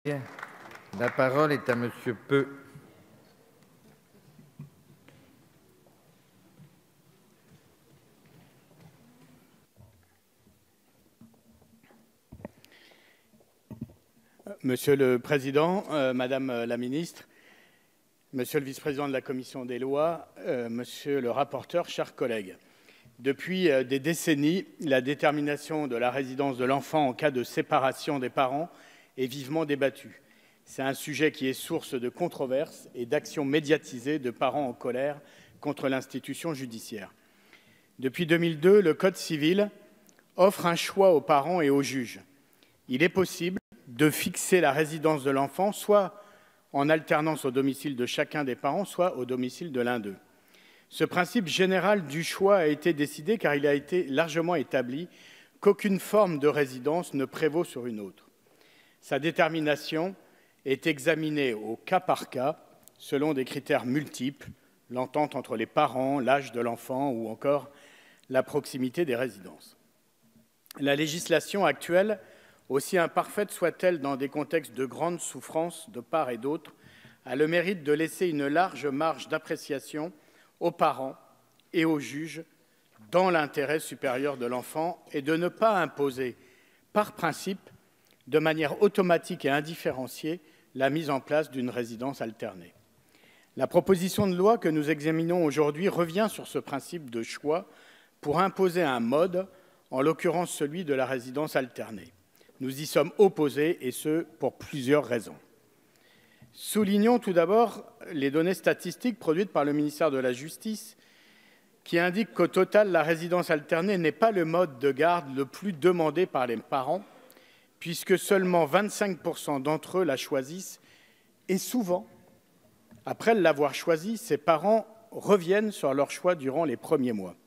La parole est à Monsieur Peu. Monsieur le Président, Madame la Ministre, Monsieur le Vice-président de la Commission des lois, Monsieur le rapporteur, chers collègues. Depuis des décennies, la détermination de la résidence de l'enfant en cas de séparation des parents est vivement débattue. C'est un sujet qui est source de controverses et d'actions médiatisées de parents en colère contre l'institution judiciaire. Depuis 2002, le Code civil offre un choix aux parents et aux juges. Il est possible de fixer la résidence de l'enfant soit en alternance au domicile de chacun des parents, soit au domicile de l'un d'eux. Ce principe général du choix a été décidé car il a été largement établi qu'aucune forme de résidence ne prévaut sur une autre. Sa détermination est examinée au cas par cas, selon des critères multiples, l'entente entre les parents, l'âge de l'enfant ou encore la proximité des résidences. La législation actuelle, aussi imparfaite soit-elle dans des contextes de grande souffrance de part et d'autre, a le mérite de laisser une large marge d'appréciation aux parents et aux juges dans l'intérêt supérieur de l'enfant et de ne pas imposer, par principe, de manière automatique et indifférenciée, la mise en place d'une résidence alternée. La proposition de loi que nous examinons aujourd'hui revient sur ce principe de choix pour imposer un mode, en l'occurrence celui de la résidence alternée. Nous y sommes opposés, et ce, pour plusieurs raisons. Soulignons tout d'abord les données statistiques produites par le ministère de la Justice qui indiquent qu'au total, la résidence alternée n'est pas le mode de garde le plus demandé par les parents, puisque seulement 25% d'entre eux la choisissent et souvent, après l'avoir choisie, ces parents reviennent sur leur choix durant les premiers mois.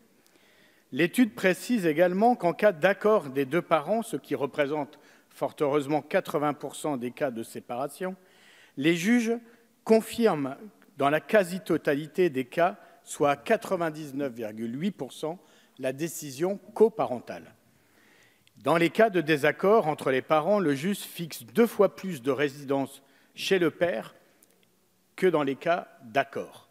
L'étude précise également qu'en cas d'accord des deux parents, ce qui représente fort heureusement 80% des cas de séparation, les juges confirment dans la quasi-totalité des cas, soit à 99,8%, la décision coparentale. Dans les cas de désaccord entre les parents, le juge fixe 2 fois plus de résidence chez le père que dans les cas d'accord.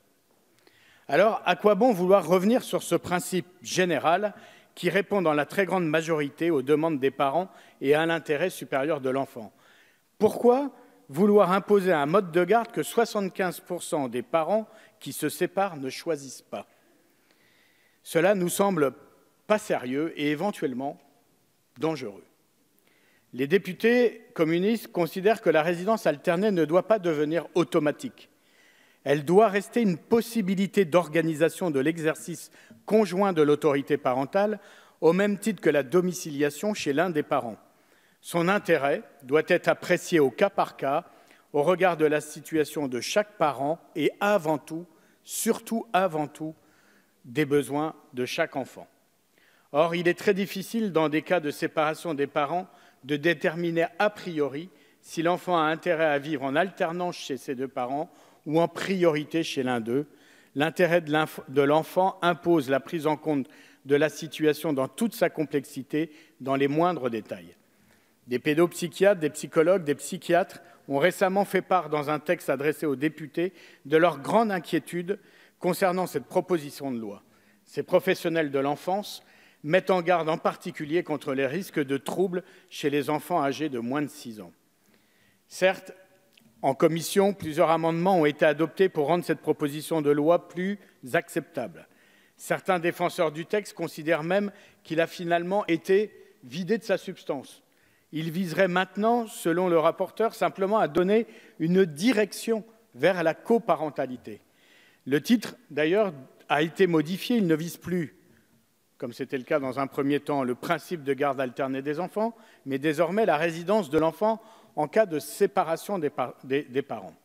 Alors, à quoi bon vouloir revenir sur ce principe général qui répond dans la très grande majorité aux demandes des parents et à l'intérêt supérieur de l'enfant? Pourquoi vouloir imposer un mode de garde que 75% des parents qui se séparent ne choisissent pas? Cela nous semble pas sérieux et éventuellement dangereux. Les députés communistes considèrent que la résidence alternée ne doit pas devenir automatique. Elle doit rester une possibilité d'organisation de l'exercice conjoint de l'autorité parentale, au même titre que la domiciliation chez l'un des parents. Son intérêt doit être apprécié au cas par cas, au regard de la situation de chaque parent et avant tout, surtout avant tout, des besoins de chaque enfant. Or, il est très difficile, dans des cas de séparation des parents, de déterminer a priori si l'enfant a intérêt à vivre en alternance chez ses deux parents ou en priorité chez l'un d'eux. L'intérêt de l'enfant impose la prise en compte de la situation dans toute sa complexité, dans les moindres détails. Des pédopsychiatres, des psychologues, des psychiatres ont récemment fait part dans un texte adressé aux députés de leur grande inquiétude concernant cette proposition de loi. Ces professionnels de l'enfance mettent en garde en particulier contre les risques de troubles chez les enfants âgés de moins de 6 ans. Certes, en commission, plusieurs amendements ont été adoptés pour rendre cette proposition de loi plus acceptable. Certains défenseurs du texte considèrent même qu'il a finalement été vidé de sa substance. Il viserait maintenant, selon le rapporteur, simplement à donner une direction vers la coparentalité. Le titre, d'ailleurs, a été modifié. Il ne vise plus, comme c'était le cas dans un premier temps, le principe de garde alternée des enfants, mais désormais la résidence de l'enfant en cas de séparation des parents.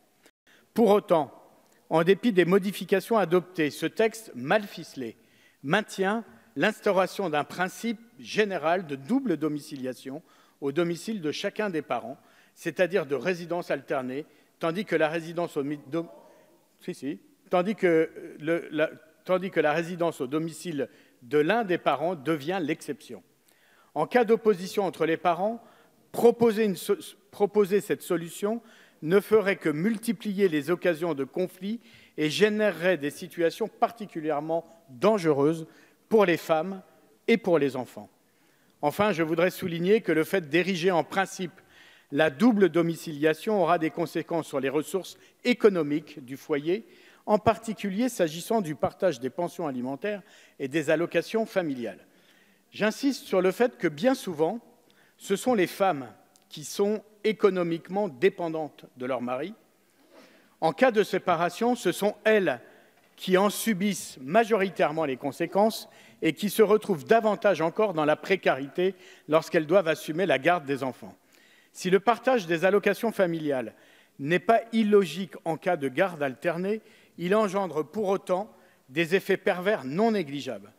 Pour autant, en dépit des modifications adoptées, ce texte mal ficelé maintient l'instauration d'un principe général de double domiciliation au domicile de chacun des parents, c'est-à-dire de résidence alternée, tandis que la résidence au domicile de l'un des parents devient l'exception. En cas d'opposition entre les parents, proposer proposer cette solution ne ferait que multiplier les occasions de conflit et générerait des situations particulièrement dangereuses pour les femmes et pour les enfants. Enfin, je voudrais souligner que le fait d'ériger en principe la double domiciliation aura des conséquences sur les ressources économiques du foyer, en particulier s'agissant du partage des pensions alimentaires et des allocations familiales. J'insiste sur le fait que bien souvent, ce sont les femmes qui sont économiquement dépendantes de leur mari. En cas de séparation, ce sont elles qui en subissent majoritairement les conséquences et qui se retrouvent davantage encore dans la précarité lorsqu'elles doivent assumer la garde des enfants. Si le partage des allocations familiales n'est pas illogique en cas de garde alternée, il engendre pour autant des effets pervers non négligeables.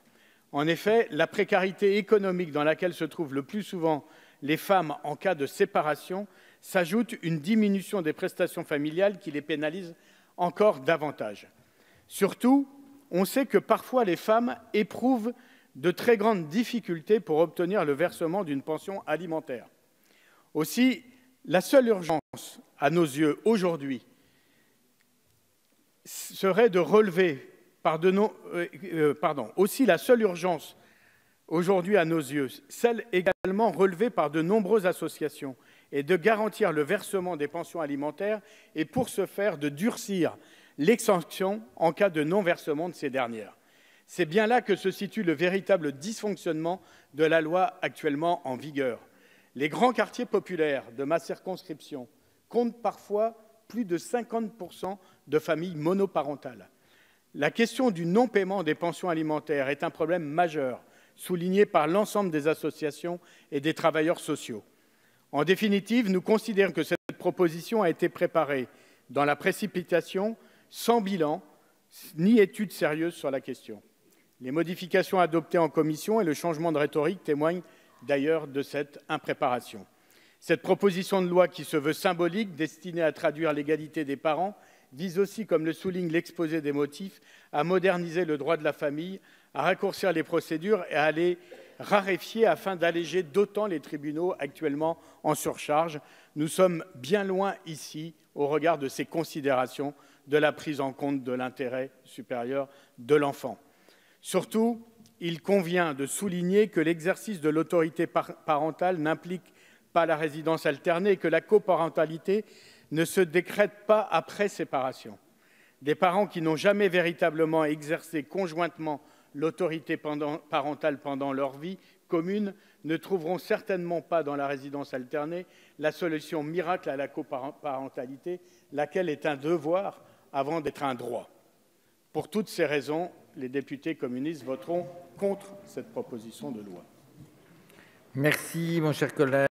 En effet, la précarité économique dans laquelle se trouvent le plus souvent les femmes en cas de séparation s'ajoute une diminution des prestations familiales qui les pénalise encore davantage. Surtout, on sait que parfois les femmes éprouvent de très grandes difficultés pour obtenir le versement d'une pension alimentaire. Aussi, la seule urgence, à nos yeux, aujourd'hui, serait de relever aussi la seule urgence aujourd'hui à nos yeux, celle également relevée par de nombreuses associations, est de garantir le versement des pensions alimentaires et pour ce faire de durcir les sanctions en cas de non-versement de ces dernières. C'est bien là que se situe le véritable dysfonctionnement de la loi actuellement en vigueur. Les grands quartiers populaires de ma circonscription comptent parfois plus de 50% de familles monoparentales. La question du non-paiement des pensions alimentaires est un problème majeur, souligné par l'ensemble des associations et des travailleurs sociaux. En définitive, nous considérons que cette proposition a été préparée dans la précipitation, sans bilan ni études sérieuses sur la question. Les modifications adoptées en commission et le changement de rhétorique témoignent d'ailleurs de cette impréparation. Cette proposition de loi qui se veut symbolique, destinée à traduire l'égalité des parents, vise aussi, comme le souligne l'exposé des motifs, à moderniser le droit de la famille, à raccourcir les procédures et à les raréfier afin d'alléger d'autant les tribunaux actuellement en surcharge. Nous sommes bien loin ici, au regard de ces considérations, de la prise en compte de l'intérêt supérieur de l'enfant. Surtout, il convient de souligner que l'exercice de l'autorité parentale n'implique pas la résidence alternée et que la coparentalité ne se décrète pas après séparation. Des parents qui n'ont jamais véritablement exercé conjointement l'autorité parentale pendant leur vie commune ne trouveront certainement pas dans la résidence alternée la solution miracle à la coparentalité, laquelle est un devoir avant d'être un droit. Pour toutes ces raisons, les députés communistes voteront contre cette proposition de loi. Merci, mon cher collègue.